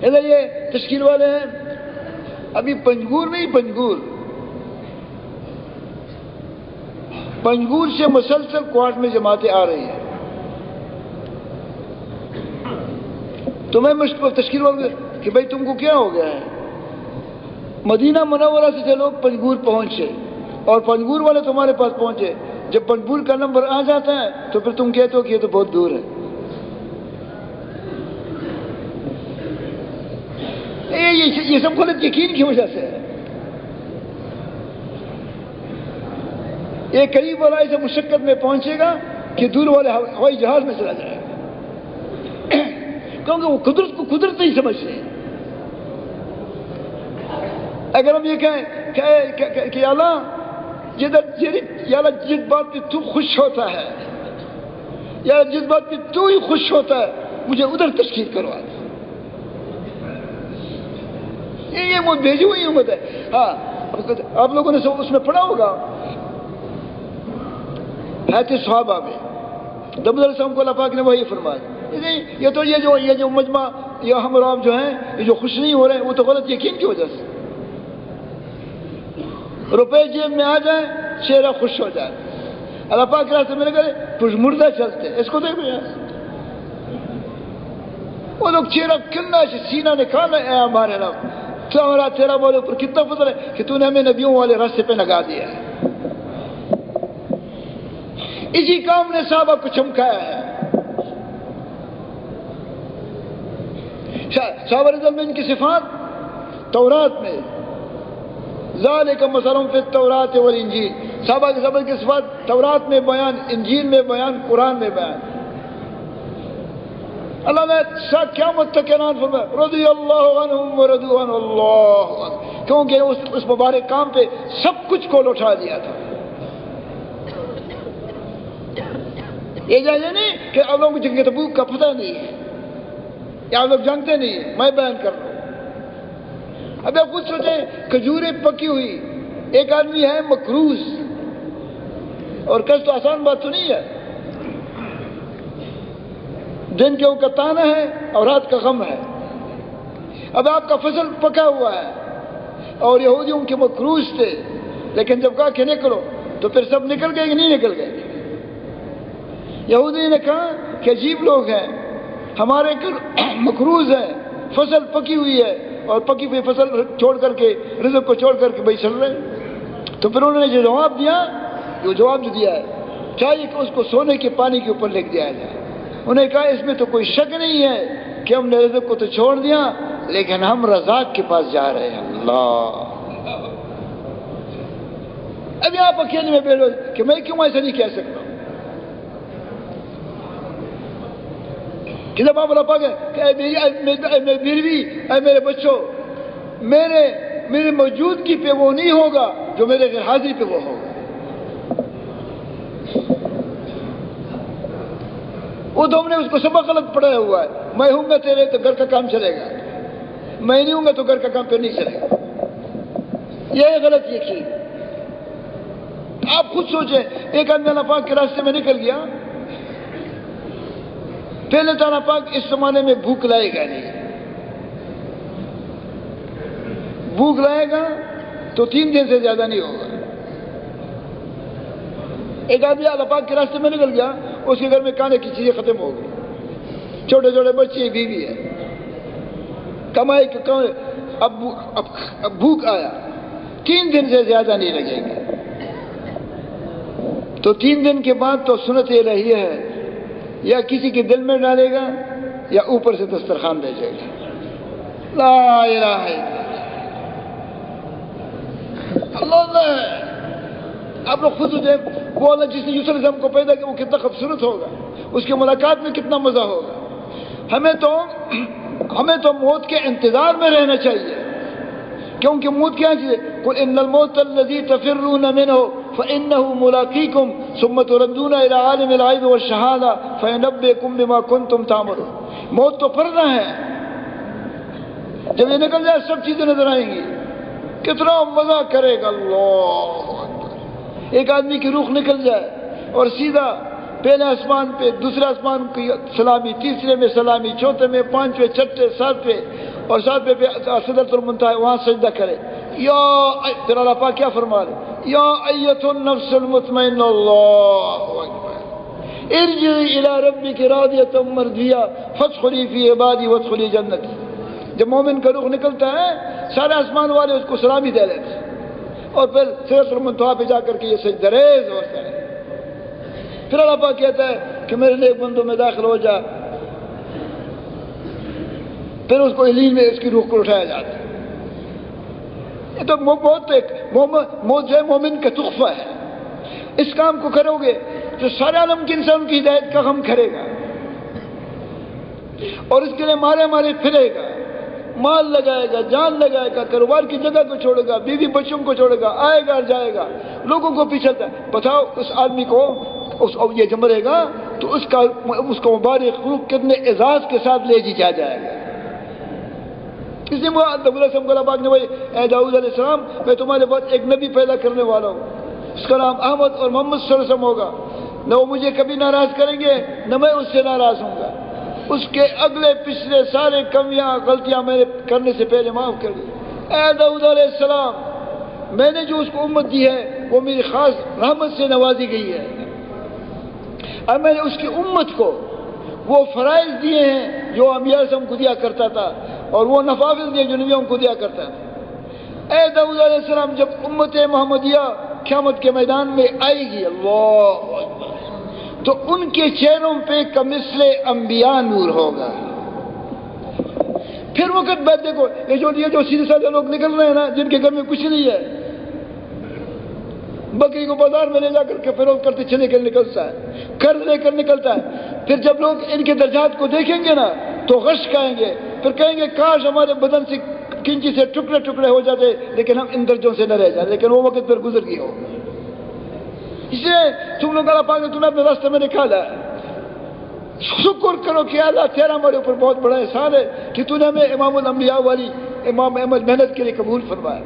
ادھر یہ تشکیل والے ہیں، ابھی پنجگور نہیں، پنجگور سے مسلسل کوارٹ میں جماعتیں آ رہی ہیں۔ تو میں تشکیل والے کہ بھائی تم کو کیا ہو گیا ہے؟ مدینہ منورہ سے جو لوگ پنجگور پہنچے اور پنجگور والے تمہارے پاس پہنچے، جب پنجگور کا نمبر آ جاتا ہے تو پھر تم کہتے ہو کہ یہ تو بہت دور ہے۔ یہ سب غلط یقین کی وجہ سے ہے۔ ایک قریب والا ایسے مشقت میں پہنچے گا کہ دور والے ہوائی جہاز میں چلا جائے گا، کیونکہ وہ قدرت کو قدرت نہیں سمجھتے۔ اگر ہم یہ کہیں کہ اللہ جس بات پہ تو خوش ہوتا ہے، یا جس بات پہ تو ہی خوش ہوتا ہے، مجھے ادھر تشکیل کروا دے، یہ وہ بھیجی ہوئی امت ہے۔ ہاں آپ لوگوں نے اس میں پڑھا ہوگا حیات صحابہ میں، دب السلام کو اللہ پاک نے وہی فرمایا، یہ جو مجمع یا ہم اور آپ جو ہیں یہ جو خوش نہیں ہو رہے ہیں وہ تو غلط یقین کی وجہ سے۔ روپے جیب میں آ جائیں چہرہ خوش ہو جائے، اللہ پاک کے راستے میں لگے کچھ مردہ چلتے، اس کو دیکھ رہے ہیں وہ لوگ چہرہ کلنا سینہ نکالنا، اے ہمارے رب تیرا بولے اوپر کتنا فضل ہے کہ تو نے ہمیں نبیوں والے راستے پہ لگا دیا ہے۔ اسی کام نے صحابہ کو چمکایا ہے۔ صحابہ رضی اللہ عنہ ان کی صفات تورات میں، ذالک مثلہم فی التوراۃ والانجیل، صحابہ کی صفات تورات میں بیان، انجیل میں بیان، قرآن میں بیان۔ اللہ نے قیامت تک اعلان فرمایا رضی اللہ عنہم ورضوا عنہ اللہ اکبر، کیونکہ اس مبارک کام پہ سب کچھ کو لوٹا دیا تھا۔ یہ جائے نہیں کہ آپ لوگوں کو جنگ تبوک کا پتہ نہیں ہے یا آپ لوگ جانتے نہیں ہیں، میں بیان کر رہا ہوں۔ اب آپ خود سوچیں، کھجوریں پکی ہوئی، ایک آدمی ہے مکروز، اور کس تو آسان بات تو نہیں ہے، دن کے اوقات تانا ہے اور رات کا غم ہے۔ اب آپ کا فصل پکا ہوا ہے اور یہودیوں کے مکروز تھے، لیکن جب کہا کہ نکلو تو پھر سب نکل گئے کہ نہیں نکل گئے؟ یہودی نے کہا کہ عجیب لوگ ہیں، ہمارے مکروز ہیں، فصل پکی ہوئی ہے اور پکی ہوئی فصل چھوڑ کر کے، رزق کو چھوڑ کر کے بھائی چل رہے۔ تو پھر انہوں نے جو جواب دیا، ہے چاہیے کہ اس کو سونے کے پانی کے اوپر لکھ دیا جائے۔ انہیں کہا اس میں تو کوئی شک نہیں ہے کہ ہم نے رزق کو تو چھوڑ دیا، لیکن ہم رزاق کے پاس جا رہے ہیں۔ اللہ، ابھی آپ اکیلے میں بیٹھو کہ میں کیوں ایسا نہیں کہہ سکتا ہوں کہ جب آپ اللہ پاک کہ اے میری بیوی، اے میرے بچوں، میرے موجودگی پہ وہ نہیں ہوگا جو میرے غیر حاضری پہ وہ ہوگا۔ وہ تو ہم نے اس کو سبق غلط پڑھایا ہوا ہے، میں ہوں گا تیرے تو گھر کا کام چلے گا، میں نہیں ہوں گا تو گھر کا کام پھر نہیں چلے گا۔ یہ غلط یقین۔ آپ خود سوچیں، ایک آدمی اللہ پاک کے راستے میں نکل گیا، پہلے تو اللہ پاک اس زمانے میں بھوک لائے گا نہیں، بھوک لائے گا تو 3 دن سے زیادہ نہیں ہوگا۔ ایک آدمی اللہ پاک کے راستے میں نکل گیا، اس کے گھر میں کھانے کی چیزیں ختم ہو گئی، چھوٹے چھوٹے بچے، بیوی ہے، کمائی کے اب بھوک آیا، 3 دن سے زیادہ نہیں لگیں گے۔ تو 3 دن کے بعد تو سنت یہ رہی ہے، یا کسی کے دل میں ڈالے گا یا اوپر سے دسترخوان بھیجے گا۔ لا الہ الا اللہ۔ اللہ، آپ لوگ خود سوچیں، وہ اللہ جس نے یوسف علیہ السلام کو پیدا کیا وہ کتنا خوبصورت ہوگا، اس کی ملاقات میں کتنا مزہ ہوگا۔ ہمیں تو موت کے انتظار میں رہنا چاہیے، کیونکہ موت کیا چیز ہے؟ قل ان الموت الذی تفرون منه فانه ملاقیکم ثم تردون الى عالم الغیب والشہادہ فینبئکم بما کنتم تعملون۔ موت تو پردہ ہے، جب یہ نکل جائے سب چیزیں نظر آئیں گی، کتنا مزہ کرے گا۔ اللہ اکبر، ایک آدمی کی روح نکل جائے اور سیدھا پہلے آسمان پہ، دوسرے آسمان کی سلامی، تیسرے میں سلامی، چوتھے میں، 5ویں، 6ویں، 7ویں اور 7ویں پہ سدرۃ المنتہا، وہاں سجدہ کرے۔ پھر اللہ پاک کیا فرما رہے؟ یا ایتھا النفس المطمئنہ، اللہ اکبر، ارجعی الی ربک راضیۃ مرضیہ فادخلی فی عبادی وادخلی جنتی۔ جب مومن کا روح نکلتا ہے، سارے آسمان والے اس کو سلامی دے لیتے ہیں، اور پھر سدرۃ المنتہا پہ جا کر کے یہ سجدہ ریز ہوتا ہے۔ پھر اللہ پاک کہتا ہے کہ میرے نیک بندوں میں داخل ہو جا، پھر اس کو علیم میں اس کی روح کو اٹھایا جاتا ہے۔ یہ تو موت جو ہے مومن کا تحفہ ہے۔ اس کام کو کرو گے تو سارے عالم کے انسان کی ہدایت کا غم کرے گا، اور اس کے لیے مارے پھرے گا، مال لگائے گا، جان لگائے گا، کاروبار کی جگہ کو چھوڑے گا، بیوی بچوں کو چھوڑے گا، آئے گا اور جائے گا، لوگوں کو پیچھے۔ بتاؤ اس آدمی کو یہ جب مرے گا تو اس کو مبارک روح کتنے اعزاز کے ساتھ لے جا جائے گا۔ اس لیے داؤد علیہ السلام کو اللہ پاک نے بھائی، اے داؤد علیہ السلام، میں تمہارے بعد ایک نبی پیدا کرنے والا ہوں، اس کا نام احمد اور محمد صلی اللہ علیہ وسلم ہوگا، نہ وہ مجھے کبھی ناراض کریں گے نہ میں اس سے ناراض ہوں گا۔ اس کے اگلے پچھلے سارے کمیاں غلطیاں میں نے کرنے سے پہلے معاف کر دی۔ اے داؤد علیہ السلام، میں نے جو اس کو امت دی ہے وہ میری خاص رحمت سے نوازی گئی ہے، اور میں نے اس کی امت کو وہ فرائض دیے ہیں جو انبیاء علیہ السلام کو دیا کرتا تھا، اور وہ نوافل دیے جو نبیوں کو دیا کرتا تھا۔ اے داؤد علیہ السلام، جب امت محمدیہ قیامت کے میدان میں آئے گی، اللہ اکبر، تو ان کے چہروں پہ کمثل انبیاء نور ہوگا۔ پھر وقت بعد دیکھو، یہ جو سیدھے سادے لوگ نکل رہے ہیں نا، جن کے گھر میں کچھ نہیں ہے، بکری کو بازار میں لے جا کر کے فروخت کرتے چلے کر نکلتا ہے، قرض لے کر نکلتا ہے. پھر جب لوگ ان کے درجات کو دیکھیں گے نا تو غش کہیں گے، پھر کہیں گے کاش ہمارے بدن سے کنچی سے ٹکڑے ٹکڑے ہو جاتے لیکن ہم ان درجوں سے نہ رہ جائیں، لیکن وہ وقت پھر گزر گیا ہو. اس لیے تم لوگ اللہ پاک نے تمہیں اپنے راستے میں نکالا ہے. شکر کرو کہ اللہ تیرا ہمارے اوپر بہت بڑا احسان ہے کہ تو نے ہمیں امام الانبیاء والی امام احمد محنت کے لیے قبول فرمایا.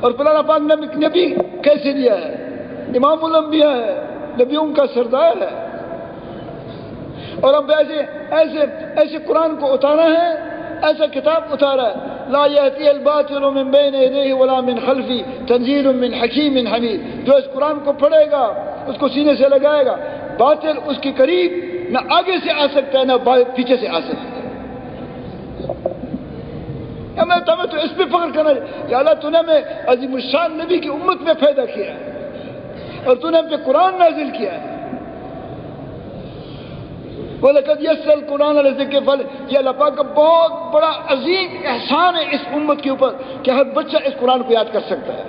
اور پھر اللہ پاک نے نبی کیسے دیا ہے؟ امام الانبیاء ہے، نبیوں کا سردار ہے. اور اب ایسے قرآن کو اتارا ہے، ایسا کتاب اتارا ہے. لا یأتی الباطل من بین یدیہ ولا من خلفہ تنزیل من حکیم حمید. جو اس قرآن کو پڑھے گا، اس کو سینے سے لگائے گا، باطل اس کے قریب نہ آگے سے آ سکتا ہے نہ پیچھے سے آ سکتا ہے. ہمیں تو اس پہ فخر کرنا ہے کہ اللہ تو نے ہمیں عظیم الشان نبی کی امت میں پیدا کیا ہے اور تو نے ہم پہ قرآن نازل کیا ہے. وَلَقَدْ يَسَّرَ الْقُرْآنَ لِلذِّكْرِ فَهَلْ یہ اللہ پاک کا بہت بڑا عظیم احسان ہے اس امت کے اوپر کہ ہر بچہ اس قرآن کو یاد کر سکتا ہے.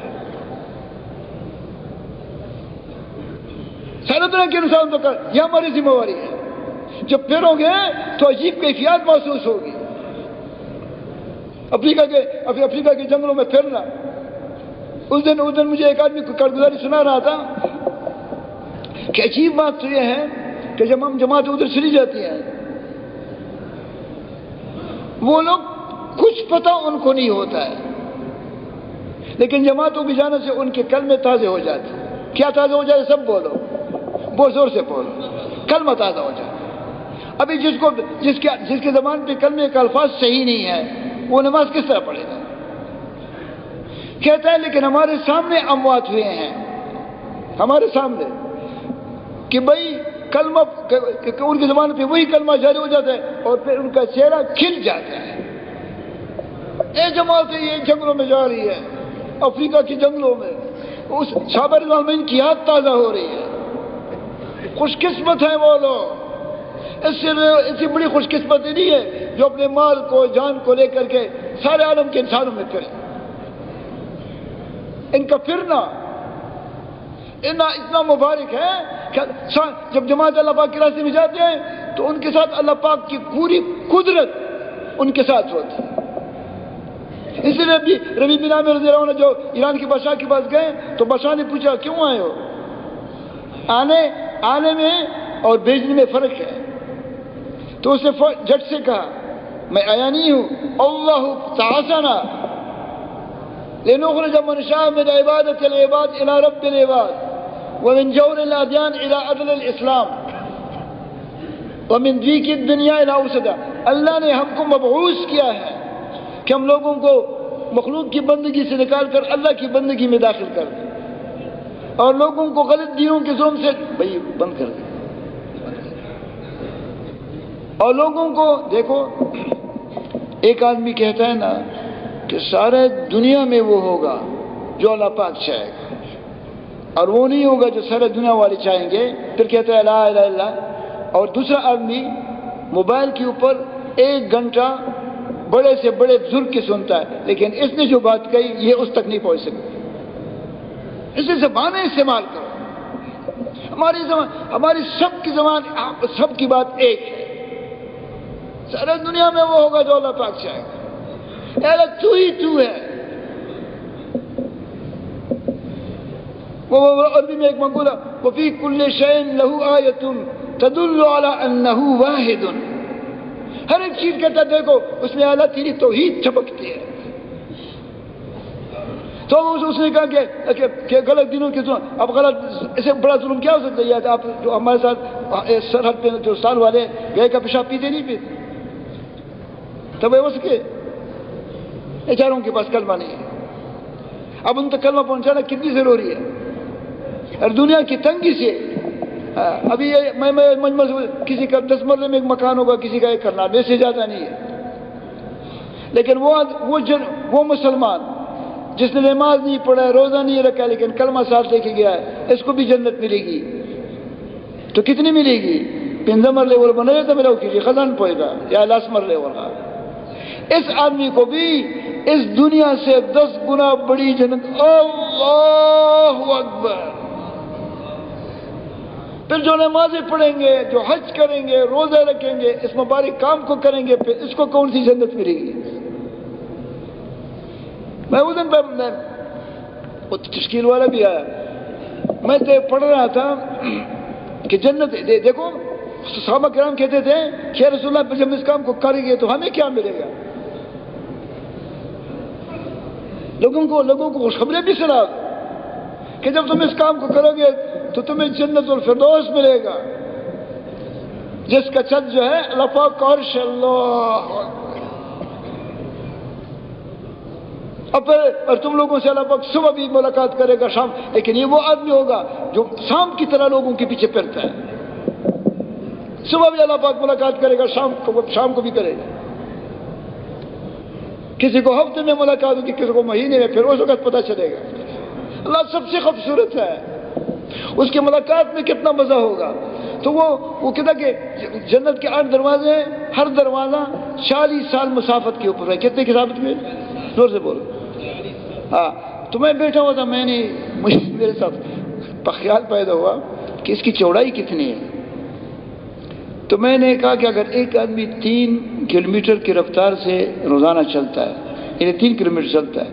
سارے دنیا کے انسان تو کر، یہ ہماری ذمہ داری ہے. جب پھرو گے تو عجیب کیفیات محسوس ہوگی. افریقہ کے جنگلوں میں پھرنا. اس دن مجھے ایک آدمی کو کارگزاری سنا رہا تھا کہ عجیب بات تو یہ ہے کہ جب ہم جماعت ادھر چلی جاتی ہیں وہ لوگ کچھ پتہ ان کو نہیں ہوتا ہے، لیکن جماعتوں کی جانے سے ان کے کلمے تازے ہو جاتے ہیں. کیا تازہ ہو جاتے؟ سب بولو، بہت زور سے بولو، کلمہ تازہ ہو جاتا. ابھی جس کے زبان پہ کلمے کا الفاظ صحیح نہیں ہے وہ نماز کس طرح پڑھے گا؟ کہتا ہے لیکن ہمارے سامنے اموات ہوئے ہیں، ہمارے سامنے کہ بھائی کلمہ ان کی زبان پہ وہی کلمہ جاری ہو جاتا ہے اور پھر ان کا چہرہ کھل جاتا ہے. اے جماعت یہ جنگلوں میں جا رہی ہے، افریقہ کے جنگلوں میں، اس صحابہ رضوان میں ان کی یاد تازہ ہو رہی ہے. خوش قسمت ہیں وہ لوگ. اس سے بڑی خوش قسمتی نہیں ہے جو اپنے مال کو جان کو لے کر کے سارے عالم کے انسانوں میں پھرے. ان کا پھرنا اتنا مبارک ہے کہ جب جماعت اللہ پاک کے راستے میں جاتے ہیں تو ان کے ساتھ اللہ پاک کی پوری قدرت ان کے ساتھ ہوتی ہے. اس لیے ربی بن عامر رضی اللہ عنہ جو ایران کے بادشاہ کے پاس گئے تو بادشاہ نے پوچھا کیوں آئے ہو؟ آنے میں اور بھیجنے میں فرق ہے. تو اس نے جٹ سے کہا میں آیا نہیں ہوں، اللہ تعاذنا لنخرج من شاء من عبادة العباد الى رب العباد ومن جور الادیان الى عدل الاسلام ومن ضیق الدنیا الى اوسطها. اللہ نے ہم کو مبعوث کیا ہے کہ ہم لوگوں کو مخلوق کی بندگی سے نکال کر اللہ کی بندگی میں داخل کر دیں اور لوگوں کو غلط دینوں کے ظلم سے بند کر دیں. اور لوگوں کو دیکھو، ایک آدمی کہتا ہے نا کہ سارے دنیا میں وہ ہوگا جو اللہ پاک چاہے گا اور وہ نہیں ہوگا جو سارے دنیا والے چاہیں گے. پھر کہتا ہے لا الہ الا اللہ. اور دوسرا آدمی موبائل کے اوپر 1 گھنٹہ بڑے سے بڑے بزرگ کی سنتا ہے لیکن اس نے جو بات کہی یہ اس تک نہیں پہنچ سکتی. اسے زبانیں استعمال کرو. ہماری سب کی زبان، سب کی بات ایک ہے. سارے دنیا میں وہ ہوگا جو اللہ پاک چاہے گا. اے اللہ تو ہی تو ہے. وہ عربی میں ایک مقولہ وفی کل شیء لہ آیۃ تدل علی انہ واحد. ہر ایک چیز کہتا دیکھو اس میں اللہ تیری توحید چھپکتی ہے. تو اس نے کہا کہ غلط دینوں کے ظلم، اب غلط اسے بڑا ظلم کیا ہو سکتا ہے؟ آپ جو ہمارے ساتھ سرحد پہ جو سال والے گئے کا پیشاب پیتے نہیں پیتے تب ہو سکے بیچاروں کے پاس کلمہ نہیں ہے. اب ان تک کلمہ پہنچانا کتنی ضروری ہے. اور دنیا کی تنگی سے ابھی میں مجمع کسی کا 10 مرلے میں ایک مکان ہوگا، کسی کا 1 کرنا سے زیادہ نہیں ہے. لیکن وہ مسلمان جس نے نماز نہیں پڑھا ہے، روزہ نہیں رکھا لیکن کلمہ ساتھ لے کے گیا ہے، اس کو بھی جنت ملے گی. تو کتنی ملے گی؟ 5 مرلے وہ بنا تو ملو کیجیے خزان پوئے گا یا 10 مرلے ہوگا. اس آدمی کو بھی اس دنیا سے 10 گنا بڑی جنت. اللہ اکبر. پھر جو نمازیں پڑھیں گے، جو حج کریں گے، روزہ رکھیں گے، اس مبارک کام کو کریں گے، پھر اس کو کون سی جنت ملے گی؟ میں اس دن وہ تشکیل والا بھی آیا، میں پڑھ رہا تھا کہ جنت دیکھو، صحابہ کرام کہتے تھے کہ رسول اللہ جب اس کام کو کریں گے تو ہمیں کیا ملے گا؟ لوگوں کو خوشخبری بھی سنا کہ جب تم اس کام کو کرو گے تو تمہیں جنت الفردوس ملے گا، جس کا چھت جو ہے اللہ پاک کا عرش، اللہ، اور تم لوگوں سے اللہ پاک صبح بھی ملاقات کرے گا، شام، لیکن یہ وہ آدمی ہوگا جو شام کی طرح لوگوں کے پیچھے پھرتا ہے۔ صبح بھی اللہ پاک ملاقات کرے گا، شام کو بھی کرے گا، کسی کو ہفتے میں ملاقات ہوگی، کسی کو مہینے میں، پھر اس وقت پتہ چلے گا۔ اللہ سب سے خوبصورت ہے، اس کی ملاقات میں کتنا مزہ ہوگا۔ تو وہ کہتا کہ جنت کے 8 دروازے ہیں، ہر دروازہ 40 سال مسافت کے اوپر ہے۔ کتنے کی ثابت ہوئے؟ زور سے بولو۔ ہاں، تو میں بیٹھا ہوا تھا، میرے ساتھ خیال پیدا ہوا کہ اس کی چوڑائی کتنی ہے۔ تو میں نے کہا کہ اگر ایک آدمی 3 کلومیٹر کی رفتار سے روزانہ چلتا ہے، یعنی 3 کلومیٹر چلتا ہے،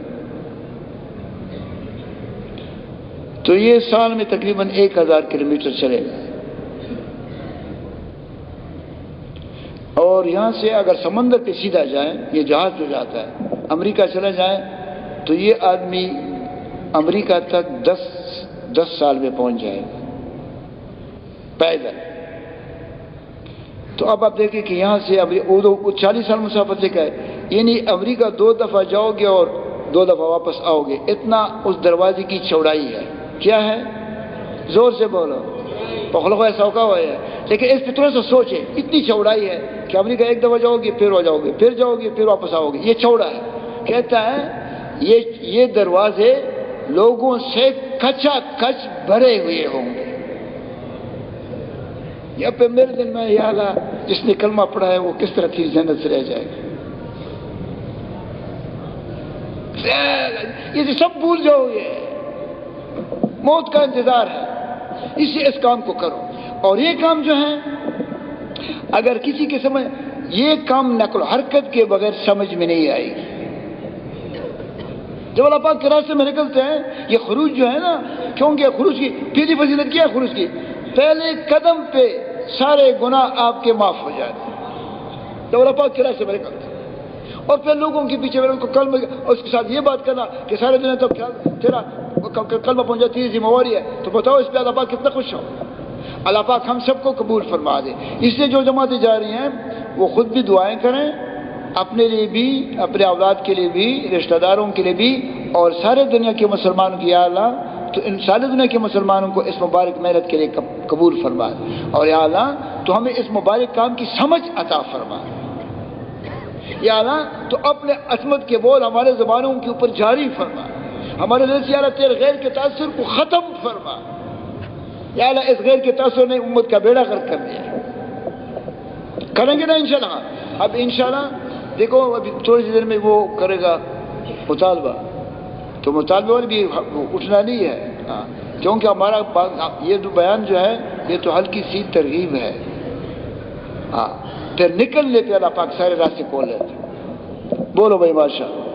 تو یہ سال میں تقریباً 1000 کلومیٹر چلے گا۔ اور یہاں سے اگر سمندر پہ سیدھا جائے، یہ جہاز جو جاتا ہے، امریکہ چلا جائے، تو یہ آدمی امریکہ تک 10 سال میں پہنچ جائے گا پیدل۔ تو اب آپ دیکھیں کہ یہاں سے 40 سال مسافت سے ہے، یعنی امریکہ 2 دفعہ جاؤ گے اور 2 دفعہ واپس آؤ گے، اتنا اس دروازے کی چوڑائی ہے۔ کیا ہے؟ زور سے بولو، پخلو ایسا ہوگا ہوا ہے، لیکن اس پہ تھوڑا سا سوچے، اتنی چوڑائی ہے کہ امریکہ 1 دفعہ جاؤ گے، پھر جاؤ گے، پھر جاؤ گے، پھر واپس آؤ گے، یہ چوڑا ہے۔ کہتا ہے یہ دروازے لوگوں سے کچا کچ بھرے ہوئے ہوں گے۔ یا پہ میرے دل میں یہ آلہ جس نے کلمہ پڑھا ہے وہ کس طرح تھی جنت سے رہ جائے گا۔ یہ سب بھول جاؤ، یہ موت کا انتظار ہے، اس سے اس کام کو کرو۔ اور یہ کام جو ہے اگر کسی کے سمجھ، یہ کام نقل و حرکت کے بغیر سمجھ میں نہیں آئے گی۔ جب اللہ پاک کے راستے میں نکلتے ہیں، یہ خروج جو ہے نا، کیونکہ خروج کی پہلی فضیلت کیا ہے؟ خروج کی پہلے قدم پہ سارے گناہ آپ کے معاف ہو جاتے ہیں جب اللہ پاک کے راستے میں نکلتے ہیں۔ اور پھر لوگوں کے پیچھے ان کو کلمہ، اور اس کے ساتھ یہ بات کرنا کہ سارے دنیا تو تیرا کلمہ پہنچا، تیری ذمہ واری ہے، تو بتاؤ اس پہ اللہ پاک کتنا خوش ہو۔ اللہ پاک ہم سب کو قبول فرما دے۔ اس لیے جو جماعتیں جا رہی ہیں وہ خود بھی دعائیں کریں، اپنے لیے بھی، اپنے اولاد کے لیے بھی، رشتہ داروں کے لیے بھی، اور سارے دنیا کے مسلمانوں کی، یا اللہ تو ان سارے دنیا کے مسلمانوں کو اس مبارک محنت کے لیے قبول فرما، اور یا اللہ تو ہمیں اس مبارک کام کی سمجھ عطا فرما، یا اللہ تو اپنے عظمت کے بول ہمارے زبانوں کے اوپر جاری فرما، ہمارے دل سے یا اللہ تیرے غیر کے تاثر کو ختم فرما، یا اللہ اس غیر کے تاثر نے امت کا بیڑا غرق کر دیا۔ کریں گے نا انشاءاللہ؟ اب انشاءاللہ دیکھو ابھی تھوڑی سی دیر میں وہ کرے گا مطالبہ، تو مطالبے والی بھی اٹھنا نہیں ہے، کیونکہ ہمارا یہ جو بیان جو ہے یہ تو ہلکی سی ترغیب ہے، پھر نکلنے پہ اللہ پاک سارے راستے کھول لیتے۔ بولو بھائی ماشاءاللہ۔